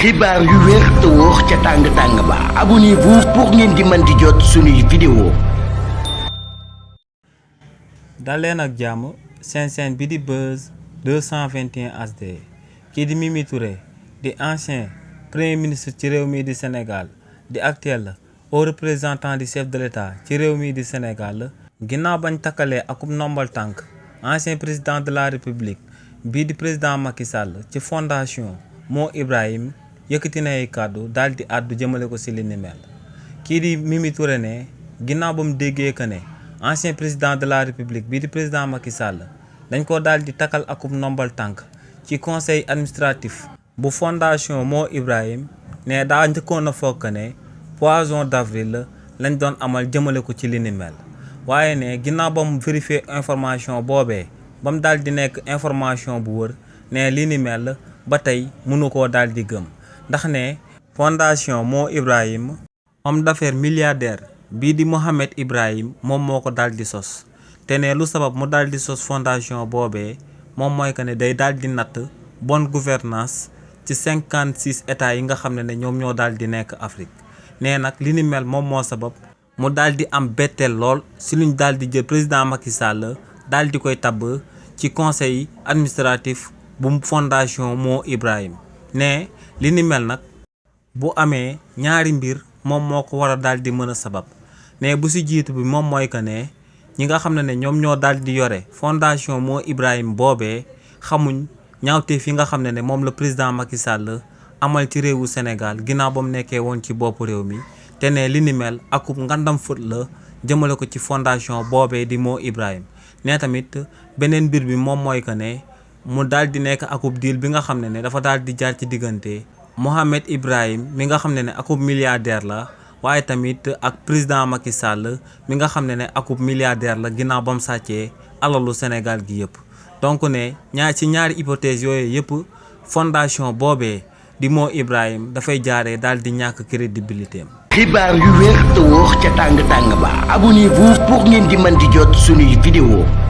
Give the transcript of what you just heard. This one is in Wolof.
xibaar yu wér te wóor ca tàng-tàng ba abonnez-vous pour ngeen di mën di jot suñuy vidéo. daleen ak jàmm seen bi di Buzz 221 HD kii di Mimi Touré di ancien premier ministre ci réew mi di Sénégal di actuel haut représentant du chef de l'État ci réew mi di Sénégal ginnaaw bañ takkalee akub ndombal tànk ancien président de la République bii di président Macky Sall ci fondation Mo Ibrahim yëkkati na ay kàddu daal di àddu jëmale ko ci li ni mel kii di Mimi Touré ne ginnaaw ba mu déggee que ne ancien président de la République bii di président Macky Sall dañ ko daal di takkal akub ndombal tànk ci conseil administratif bu fondation Mo Ibrahim ne daa njëkkoon a foog ne poisson d'avril lañ doon amal jëmale ko ci li ni mel waaye ne ginnaaw ba mu vérifier information boobee ba mu daal di nekk information bu wër ne li ni mel ba tey mënu koo daal di gëm ndax ne fondation Mo Ibrahim homme d'affaires milliardaire bii di Mohamed Ibrahim moom moo ko daal di sos te ne lu sabab mu daal di sos fondation boobee moom mooy que ne day daal di natt bonne gouvernance ci 56 états yi nga xam ne ñoom ñoo daal di nekk Afrique nee nag li ni mel moom moo sabab mu daal di am betteel lool si luñ daal di jël président Macky Sall daal di koy tabb ci conseil administratif bu fondation Mo Ibrahim ne li ni mel nag bu amee ñaari mbir moom moo ko war a daal di mën a sabab ne bu si jiitu bi moom mooy que ne ñi nga xam ne ñoom ñoo daal di yore fondation Mo Ibrahim boobee xamuñ ñaawteef yi nga xam ne moom la président Macky Sall amal ci réewu Sénégal ginnaaw ba mu nekkee woon ci boppu réew mi te ne li ni mel akub ngandam fët la jëmale ko ci fondation boobee di Mo Ibrahim ne tamit beneen mbir bi moom mooy que ne mu daal di nekk akub deal bi nga xam ne dafa daal di jaar ci diggante Mohamed Ibrahim mi nga xam ne akub milliardaire la waaye tamit ak président Macky Sall mi nga xam ne akub milliardaire la ginnaaw ba mu sàccee alalu Sénégal gi yëpp donc ne ñaari hypothèse yooyu yëpp fondation boobee di Mo Ibrahim dafay jaaree daal di ñàkk crédibilité am. xibaar yu wér te wóor ca tàng-tàng ba abonnez-vous pour ngeen di mën di jot suñuy vidéo.